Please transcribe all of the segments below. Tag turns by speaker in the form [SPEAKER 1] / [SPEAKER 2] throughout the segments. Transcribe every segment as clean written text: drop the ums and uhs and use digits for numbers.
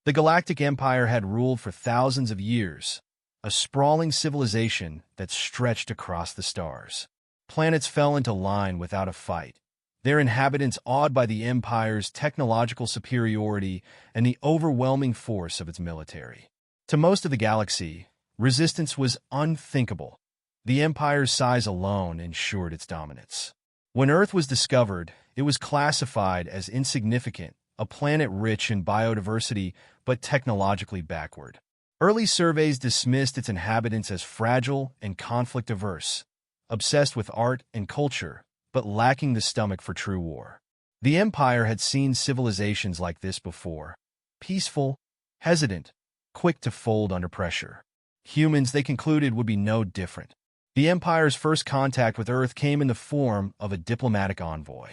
[SPEAKER 1] The Galactic Empire had ruled for thousands of years, a sprawling civilization that stretched across the stars. Planets fell into line without a fight, their inhabitants awed by the Empire's technological superiority and the overwhelming force of its military. To most of the galaxy, resistance was unthinkable. The Empire's size alone ensured its dominance. When Earth was discovered, it was classified as insignificant, a planet rich in biodiversity but technologically backward. Early surveys dismissed its inhabitants as fragile and conflict-averse, obsessed with art and culture, but lacking the stomach for true war. The Empire had seen civilizations like this before: peaceful, hesitant, quick to fold under pressure. Humans, they concluded, would be no different. The Empire's first contact with Earth came in the form of a diplomatic envoy.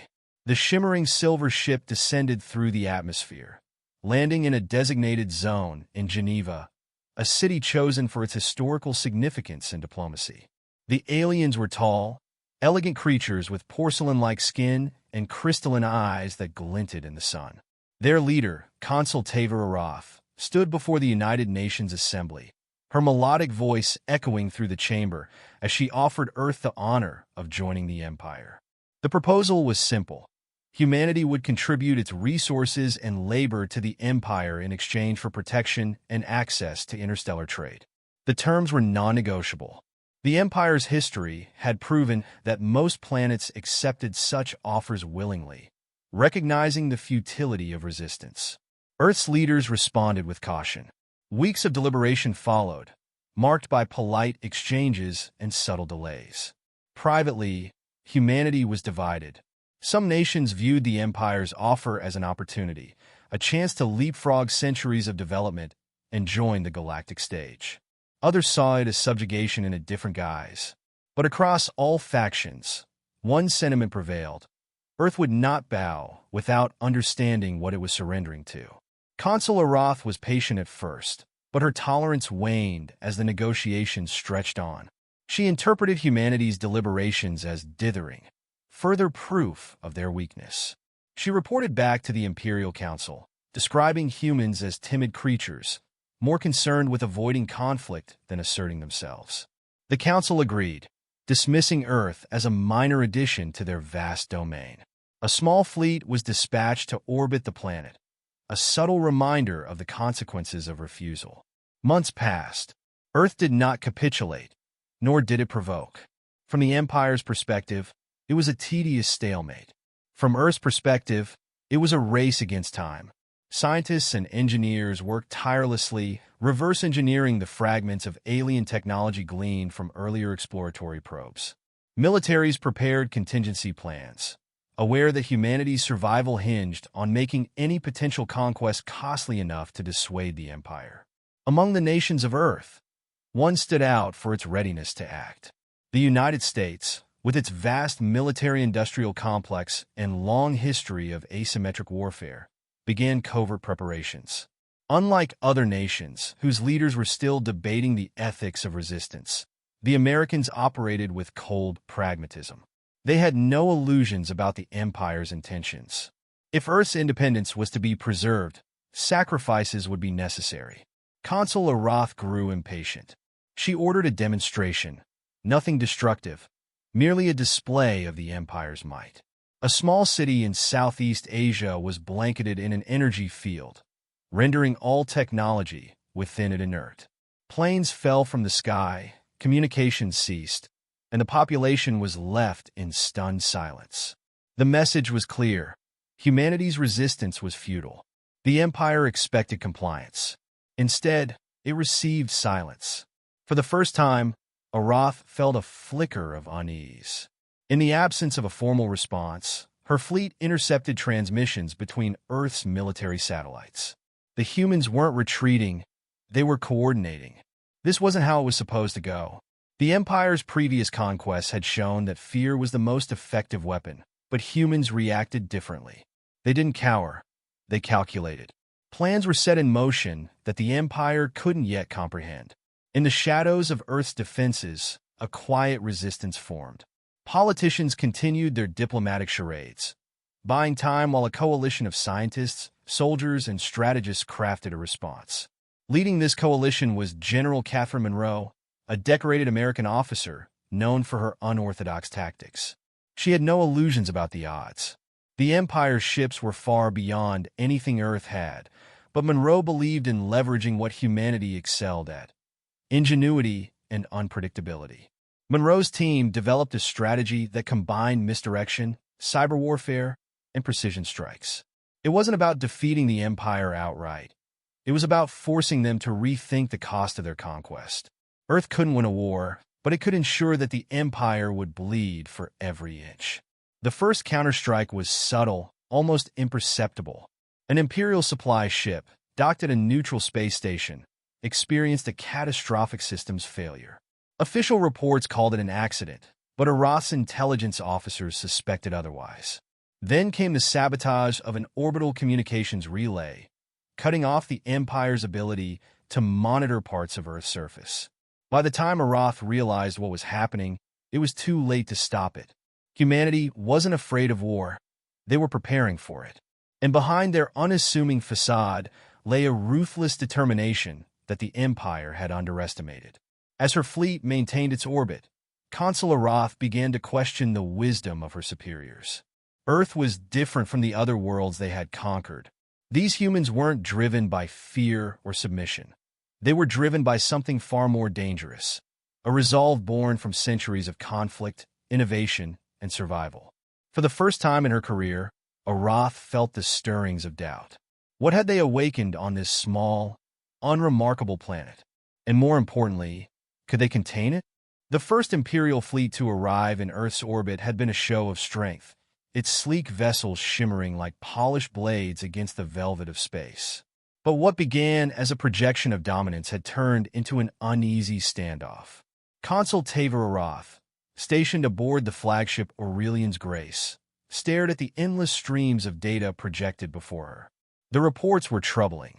[SPEAKER 1] The shimmering silver ship descended through the atmosphere, landing in a designated zone in Geneva, a city chosen for its historical significance and diplomacy. The aliens were tall, elegant creatures with porcelain-like skin and crystalline eyes that glinted in the sun. Their leader, Consul Tavor Arath, stood before the United Nations Assembly, her melodic voice echoing through the chamber as she offered Earth the honor of joining the Empire. The proposal was simple. Humanity would contribute its resources and labor to the Empire in exchange for protection and access to interstellar trade. The terms were non-negotiable. The Empire's history had proven that most planets accepted such offers willingly, recognizing the futility of resistance. Earth's leaders responded with caution. Weeks of deliberation followed, marked by polite exchanges and subtle delays. Privately, humanity was divided. Some nations viewed the Empire's offer as an opportunity, a chance to leapfrog centuries of development and join the galactic stage. Others saw it as subjugation in a different guise. But across all factions, one sentiment prevailed: Earth would not bow without understanding what it was surrendering to. Consul Arath was patient at first, but her tolerance waned as the negotiations stretched on. She interpreted humanity's deliberations as dithering, further proof of their weakness. She reported back to the Imperial Council, describing humans as timid creatures, more concerned with avoiding conflict than asserting themselves. The Council agreed, dismissing Earth as a minor addition to their vast domain. A small fleet was dispatched to orbit the planet, a subtle reminder of the consequences of refusal. Months passed. Earth did not capitulate, nor did it provoke. From the Empire's perspective, it was a tedious stalemate. From Earth's perspective, it was a race against time. Scientists and engineers worked tirelessly, reverse engineering the fragments of alien technology gleaned from earlier exploratory probes. Militaries prepared contingency plans, aware that humanity's survival hinged on making any potential conquest costly enough to dissuade the Empire. Among the nations of Earth, one stood out for its readiness to act. The United States, with its vast military-industrial complex and long history of asymmetric warfare, began covert preparations. Unlike other nations, whose leaders were still debating the ethics of resistance, the Americans operated with cold pragmatism. They had no illusions about the Empire's intentions. If Earth's independence was to be preserved, sacrifices would be necessary. Consul Arath grew impatient. She ordered a demonstration, nothing destructive, merely a display of the Empire's might. A small city in Southeast Asia was blanketed in an energy field, rendering all technology within it inert. Planes fell from the sky, communications ceased, and the population was left in stunned silence. The message was clear: humanity's resistance was futile. The Empire expected compliance. Instead, it received silence. For the first time, Arath felt a flicker of unease. In the absence of a formal response, her fleet intercepted transmissions between Earth's military satellites. The humans weren't retreating, they were coordinating. This wasn't how it was supposed to go. The Empire's previous conquests had shown that fear was the most effective weapon, but humans reacted differently. They didn't cower, they calculated. Plans were set in motion that the Empire couldn't yet comprehend. In the shadows of Earth's defenses, a quiet resistance formed. Politicians continued their diplomatic charades, buying time while a coalition of scientists, soldiers and strategists crafted a response. Leading this coalition was General Catherine Monroe, a decorated American officer known for her unorthodox tactics. She had no illusions about the odds. The Empire's ships were far beyond anything Earth had, but Monroe believed in leveraging what humanity excelled at: ingenuity and unpredictability. Monroe's team developed a strategy that combined misdirection, cyber warfare, and precision strikes. It wasn't about defeating the Empire outright. It was about forcing them to rethink the cost of their conquest. Earth couldn't win a war, but it could ensure that the Empire would bleed for every inch. The first counterstrike was subtle, almost imperceptible. An Imperial supply ship, docked at a neutral space station, experienced a catastrophic systems failure. Official reports called it an accident, but Arath's intelligence officers suspected otherwise. Then came the sabotage of an orbital communications relay, cutting off the Empire's ability to monitor parts of Earth's surface. By the time Arath realized what was happening, it was too late to stop it. Humanity wasn't afraid of war. They were preparing for it. And behind their unassuming facade lay a ruthless determination that the Empire had underestimated. As her fleet maintained its orbit, Consul Arath began to question the wisdom of her superiors. Earth was different from the other worlds they had conquered. These humans weren't driven by fear or submission. They were driven by something far more dangerous, a resolve born from centuries of conflict, innovation, and survival. For the first time in her career, Arath felt the stirrings of doubt. What had they awakened on this small, unremarkable planet? And more importantly, could they contain it? The first Imperial fleet to arrive in Earth's orbit had been a show of strength, its sleek vessels shimmering like polished blades against the velvet of space. But what began as a projection of dominance had turned into an uneasy standoff. Consul Taver Arath, stationed aboard the flagship Aurelian's Grace, stared at the endless streams of data projected before her. The reports were troubling: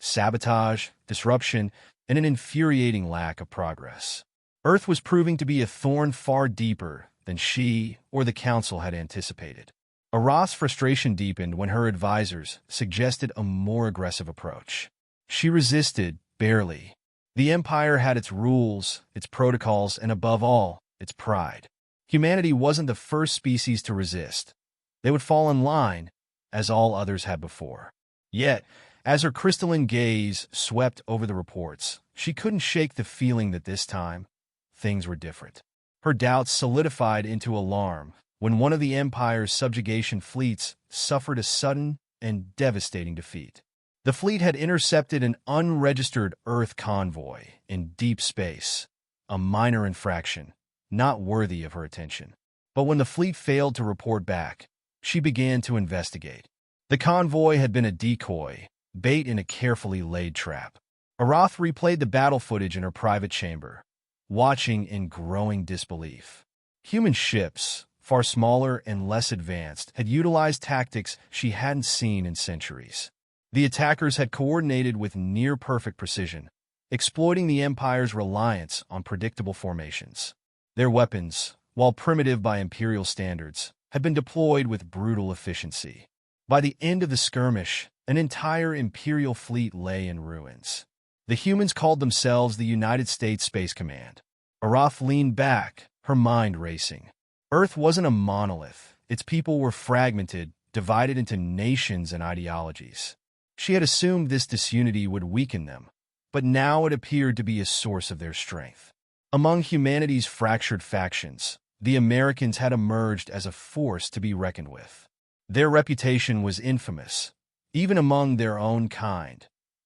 [SPEAKER 1] sabotage, disruption, and an infuriating lack of progress. Earth was proving to be a thorn far deeper than she or the Council had anticipated. Arath's frustration deepened when her advisors suggested a more aggressive approach. She resisted, barely. The Empire had its rules, its protocols, and above all, its pride. Humanity wasn't the first species to resist. They would fall in line, as all others had before. Yet, as her crystalline gaze swept over the reports, she couldn't shake the feeling that this time, things were different. Her doubts solidified into alarm when one of the Empire's subjugation fleets suffered a sudden and devastating defeat. The fleet had intercepted an unregistered Earth convoy in deep space, a minor infraction, not worthy of her attention. But when the fleet failed to report back, she began to investigate. The convoy had been a decoy, bait in a carefully laid trap. Arath replayed the battle footage in her private chamber, watching in growing disbelief. Human ships, far smaller and less advanced, had utilized tactics she hadn't seen in centuries. The attackers had coordinated with near-perfect precision, exploiting the Empire's reliance on predictable formations. Their weapons, while primitive by Imperial standards, had been deployed with brutal efficiency. By the end of the skirmish, an entire Imperial fleet lay in ruins. The humans called themselves the United States Space Command. Arath leaned back, her mind racing. Earth wasn't a monolith. Its people were fragmented, divided into nations and ideologies. She had assumed this disunity would weaken them, but now it appeared to be a source of their strength. Among humanity's fractured factions, the Americans had emerged as a force to be reckoned with. Their reputation was infamous, even among their own kind: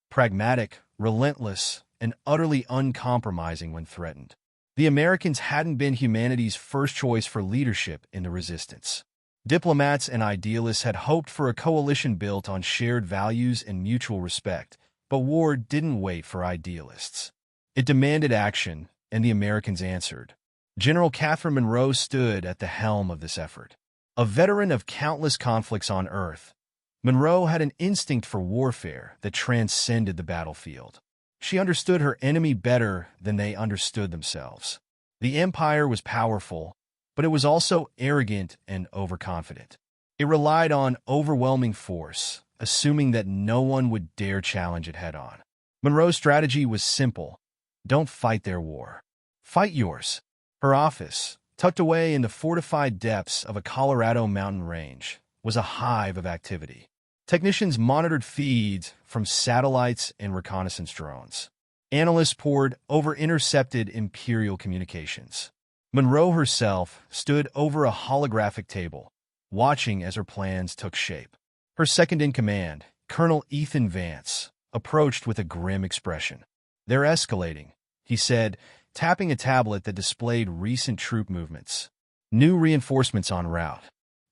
[SPEAKER 1] pragmatic, relentless, and utterly uncompromising when threatened. The Americans hadn't been humanity's first choice for leadership in the resistance. Diplomats and idealists had hoped for a coalition built on shared values and mutual respect, but war didn't wait for idealists. It demanded action, and the Americans answered. General Catherine Monroe stood at the helm of this effort. A veteran of countless conflicts on Earth, Monroe had an instinct for warfare that transcended the battlefield. She understood her enemy better than they understood themselves. The Empire was powerful, but it was also arrogant and overconfident. It relied on overwhelming force, assuming that no one would dare challenge it head-on. Monroe's strategy was simple. Don't fight their war. Fight yours. Her office, tucked away in the fortified depths of a Colorado mountain range, was a hive of activity. Technicians monitored feeds from satellites and reconnaissance drones. Analysts pored over intercepted Imperial communications. Monroe herself stood over a holographic table, watching as her plans took shape. Her second-in-command, Colonel Ethan Vance, approached with a grim expression. "They're escalating," he said, tapping a tablet that displayed recent troop movements. "New reinforcements en route.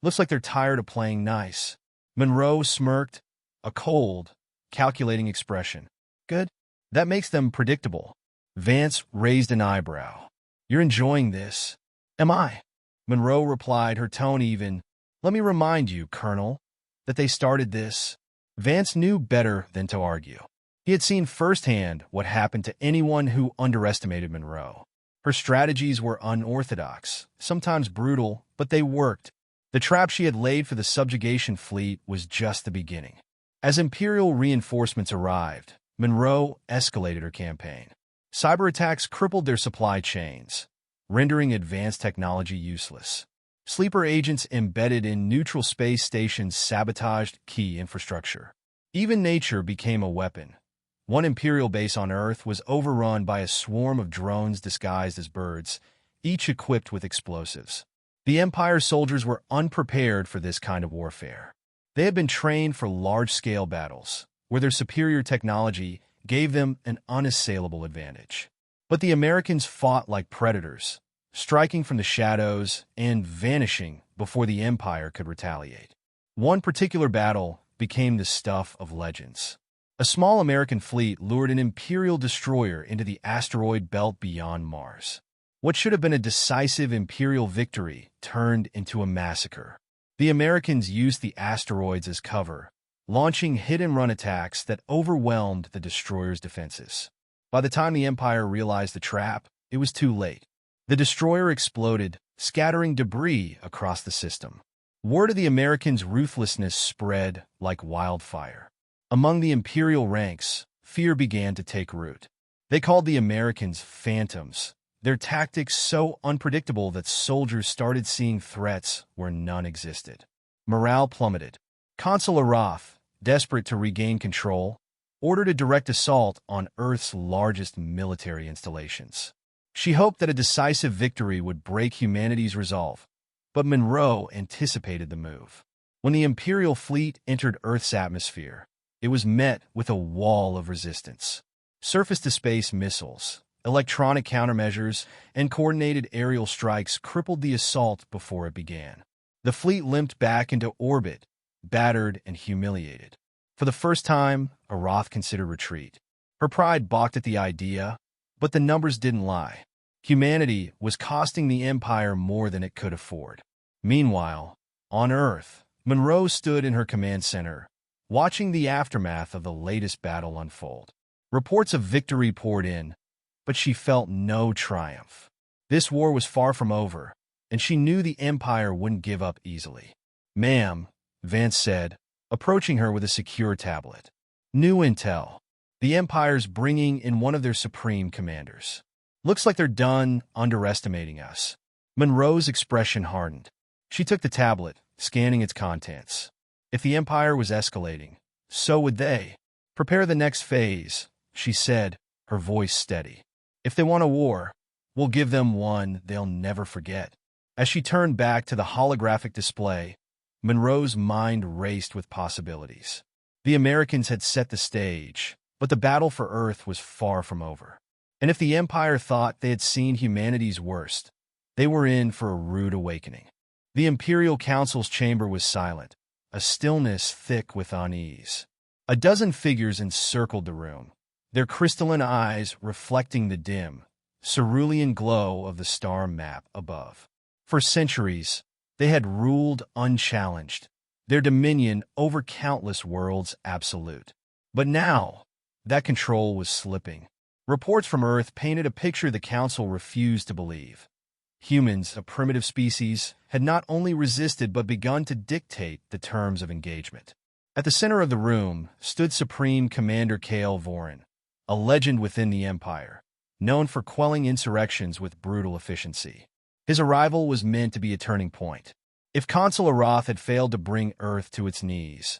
[SPEAKER 1] Looks like they're tired of playing nice." Monroe smirked, a cold, calculating expression. "Good. That makes them predictable." Vance raised an eyebrow. "You're enjoying this." "Am I?" Monroe replied, her tone even. "Let me remind you, Colonel, that they started this." Vance knew better than to argue. He had seen firsthand what happened to anyone who underestimated Monroe. Her strategies were unorthodox, sometimes brutal, but they worked. The trap she had laid for the subjugation fleet was just the beginning. As Imperial reinforcements arrived, Monroe escalated her campaign. Cyber attacks crippled their supply chains, rendering advanced technology useless. Sleeper agents embedded in neutral space stations sabotaged key infrastructure. Even nature became a weapon. One Imperial base on Earth was overrun by a swarm of drones disguised as birds, each equipped with explosives. The Empire soldiers were unprepared for this kind of warfare. They had been trained for large-scale battles, where their superior technology gave them an unassailable advantage. But the Americans fought like predators, striking from the shadows and vanishing before the Empire could retaliate. One particular battle became the stuff of legends. A small American fleet lured an Imperial destroyer into the asteroid belt beyond Mars. What should have been a decisive Imperial victory turned into a massacre. The Americans used the asteroids as cover, launching hit-and-run attacks that overwhelmed the destroyer's defenses. By the time the Empire realized the trap, it was too late. The destroyer exploded, scattering debris across the system. Word of the Americans' ruthlessness spread like wildfire. Among the Imperial ranks, fear began to take root. They called the Americans phantoms, their tactics so unpredictable that soldiers started seeing threats where none existed. Morale plummeted. Consul Roth, desperate to regain control, ordered a direct assault on Earth's largest military installations. She hoped that a decisive victory would break humanity's resolve, but Monroe anticipated the move. When the Imperial fleet entered Earth's atmosphere, it was met with a wall of resistance. Surface-to-space missiles, electronic countermeasures, and coordinated aerial strikes crippled the assault before it began. The fleet limped back into orbit, battered and humiliated. For the first time, Roth considered retreat. Her pride balked at the idea, but the numbers didn't lie. Humanity was costing the Empire more than it could afford. Meanwhile, on Earth, Monroe stood in her command center, watching the aftermath of the latest battle unfold. Reports of victory poured in, but she felt no triumph. This war was far from over, and she knew the Empire wouldn't give up easily. "Ma'am," Vance said, approaching her with a secure tablet. "New intel. The Empire's bringing in one of their supreme commanders. Looks like they're done underestimating us." Monroe's expression hardened. She took the tablet, scanning its contents. If the Empire was escalating, so would they. "Prepare the next phase," she said, her voice steady. "If they want a war, we'll give them one they'll never forget." As she turned back to the holographic display, Monroe's mind raced with possibilities. The Americans had set the stage, but the battle for Earth was far from over. And if the Empire thought they had seen humanity's worst, they were in for a rude awakening. The Imperial Council's chamber was silent, a stillness thick with unease. A dozen figures encircled the room, their crystalline eyes reflecting the dim, cerulean glow of the star map above. For centuries, they had ruled unchallenged, their dominion over countless worlds absolute. But now, that control was slipping. Reports from Earth painted a picture the Council refused to believe. Humans, a primitive species, had not only resisted but begun to dictate the terms of engagement. At the center of the room stood Supreme Commander Kael Vorin, a legend within the Empire, known for quelling insurrections with brutal efficiency. His arrival was meant to be a turning point. If Consul Arath had failed to bring Earth to its knees,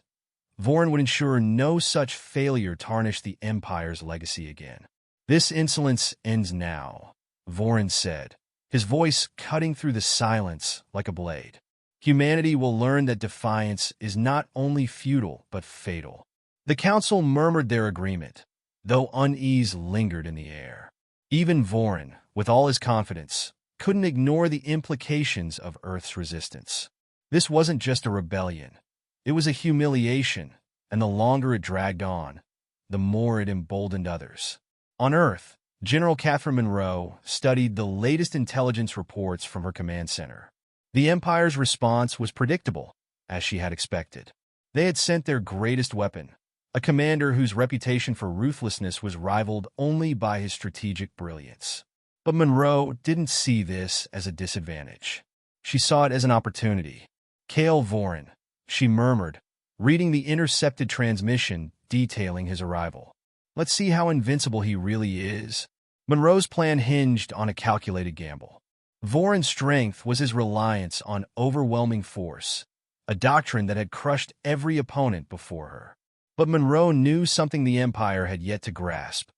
[SPEAKER 1] Vorin would ensure no such failure tarnished the Empire's legacy again. "This insolence ends now," Vorin said, his voice cutting through the silence like a blade. "Humanity will learn that defiance is not only futile but fatal." The Council murmured their agreement, though unease lingered in the air. Even Vorin, with all his confidence, couldn't ignore the implications of Earth's resistance. This wasn't just a rebellion. It was a humiliation, and the longer it dragged on, the more it emboldened others. On Earth, General Catherine Monroe studied the latest intelligence reports from her command center. The Empire's response was predictable, as she had expected. They had sent their greatest weapon, a commander whose reputation for ruthlessness was rivaled only by his strategic brilliance. But Monroe didn't see this as a disadvantage. She saw it as an opportunity. "Kael Vorin," she murmured, reading the intercepted transmission detailing his arrival. "Let's see how invincible he really is." Monroe's plan hinged on a calculated gamble. Vorin's strength was his reliance on overwhelming force, a doctrine that had crushed every opponent before her. But Monroe knew something the Empire had yet to grasp.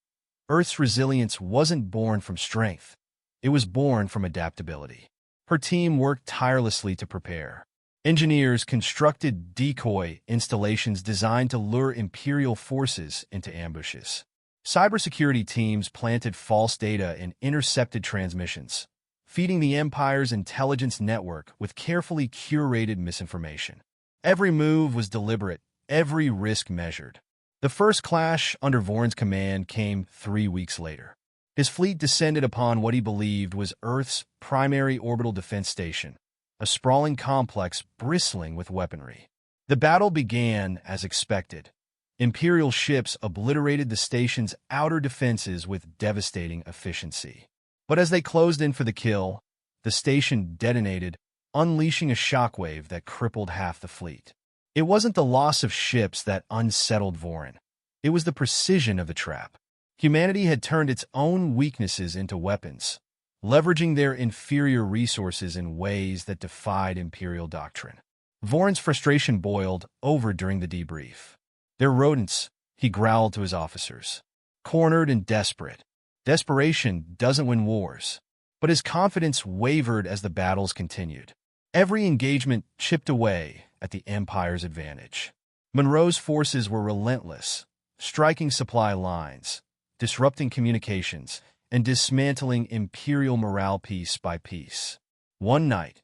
[SPEAKER 1] Earth's resilience wasn't born from strength. It was born from adaptability. Her team worked tirelessly to prepare. Engineers constructed decoy installations designed to lure Imperial forces into ambushes. Cybersecurity teams planted false data in intercepted transmissions, feeding the Empire's intelligence network with carefully curated misinformation. Every move was deliberate, every risk measured. The first clash under Vorin's command came 3 weeks later. His fleet descended upon what he believed was Earth's primary orbital defense station, a sprawling complex bristling with weaponry. The battle began as expected. Imperial ships obliterated the station's outer defenses with devastating efficiency. But as they closed in for the kill, the station detonated, unleashing a shockwave that crippled half the fleet. It wasn't the loss of ships that unsettled Vorin. It was the precision of the trap. Humanity had turned its own weaknesses into weapons, leveraging their inferior resources in ways that defied Imperial doctrine. Vorin's frustration boiled over during the debrief. "They're rodents," he growled to his officers. Cornered and desperate. Desperation doesn't win wars. But his confidence wavered as the battles continued. Every engagement chipped away at the Empire's advantage. Monroe's forces were relentless, striking supply lines, disrupting communications, and dismantling Imperial morale piece by piece. One night,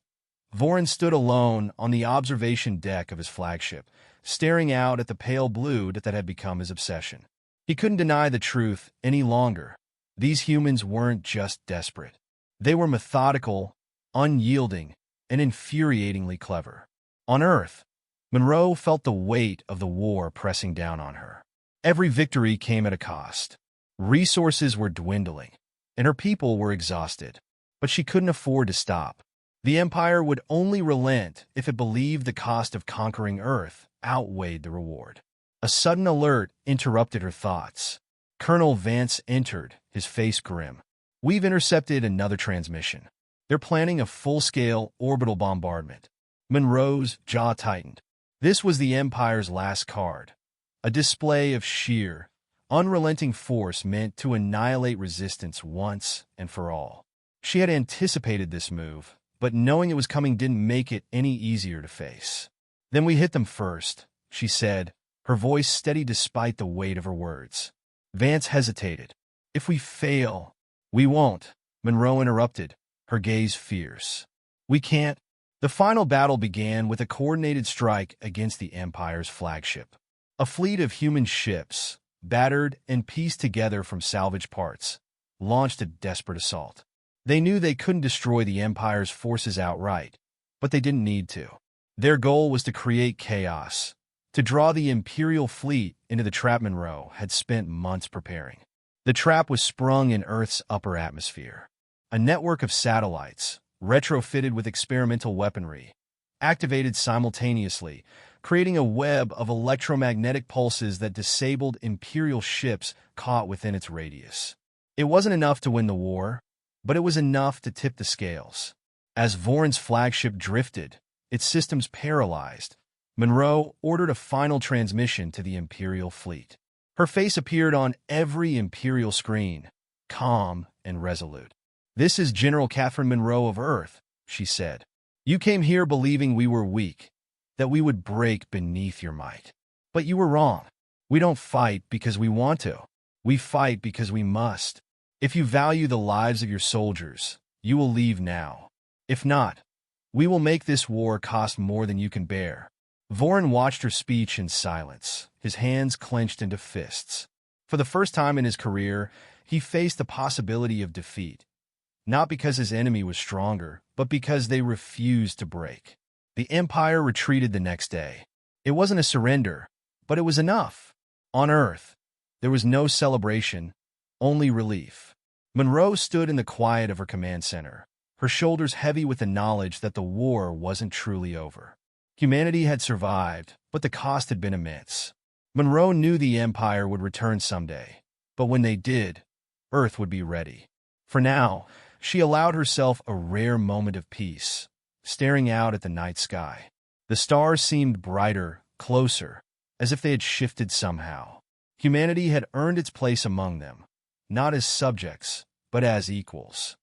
[SPEAKER 1] Vorin stood alone on the observation deck of his flagship, staring out at the pale blue that had become his obsession. He couldn't deny the truth any longer. These humans weren't just desperate. They were methodical, unyielding, and infuriatingly clever. On Earth, Monroe felt the weight of the war pressing down on her. Every victory came at a cost. Resources were dwindling, and her people were exhausted. But she couldn't afford to stop. The Empire would only relent if it believed the cost of conquering Earth outweighed the reward. A sudden alert interrupted her thoughts. Colonel Vance entered, his face grim. "We've intercepted another transmission. They're planning a full-scale orbital bombardment." Monroe's jaw tightened. This was the Empire's last card, a display of sheer, unrelenting force meant to annihilate resistance once and for all. She had anticipated this move, but knowing it was coming didn't make it any easier to face. "Then we hit them first," she said, her voice steady despite the weight of her words. Vance hesitated. "If we fail—" "We won't," Monroe interrupted, her gaze fierce. "We can't." The final battle began with a coordinated strike against the Empire's flagship. A fleet of human ships, battered and pieced together from salvage parts, launched a desperate assault. They knew they couldn't destroy the Empire's forces outright, but they didn't need to. Their goal was to create chaos, to draw the Imperial fleet into the trap Monroe had spent months preparing. The trap was sprung in Earth's upper atmosphere. A network of satellites, retrofitted with experimental weaponry, activated simultaneously, creating a web of electromagnetic pulses that disabled Imperial ships caught within its radius. It wasn't enough to win the war, but it was enough to tip the scales. As Voron's flagship drifted, its systems paralyzed, Monroe ordered a final transmission to the Imperial fleet. Her face appeared on every Imperial screen, calm and resolute. "This is General Catherine Monroe of Earth," she said. "You came here believing we were weak, that we would break beneath your might. But you were wrong. We don't fight because we want to. We fight because we must. If you value the lives of your soldiers, you will leave now. If not, we will make this war cost more than you can bear." Voron watched her speech in silence, his hands clenched into fists. For the first time in his career, he faced the possibility of defeat, not because his enemy was stronger, but because they refused to break. The Empire retreated the next day. It wasn't a surrender, but it was enough. On Earth, there was no celebration, only relief. Monroe stood in the quiet of her command center, her shoulders heavy with the knowledge that the war wasn't truly over. Humanity had survived, but the cost had been immense. Monroe knew the Empire would return someday, but when they did, Earth would be ready. For now, she allowed herself a rare moment of peace, staring out at the night sky. The stars seemed brighter, closer, as if they had shifted somehow. Humanity had earned its place among them, not as subjects, but as equals.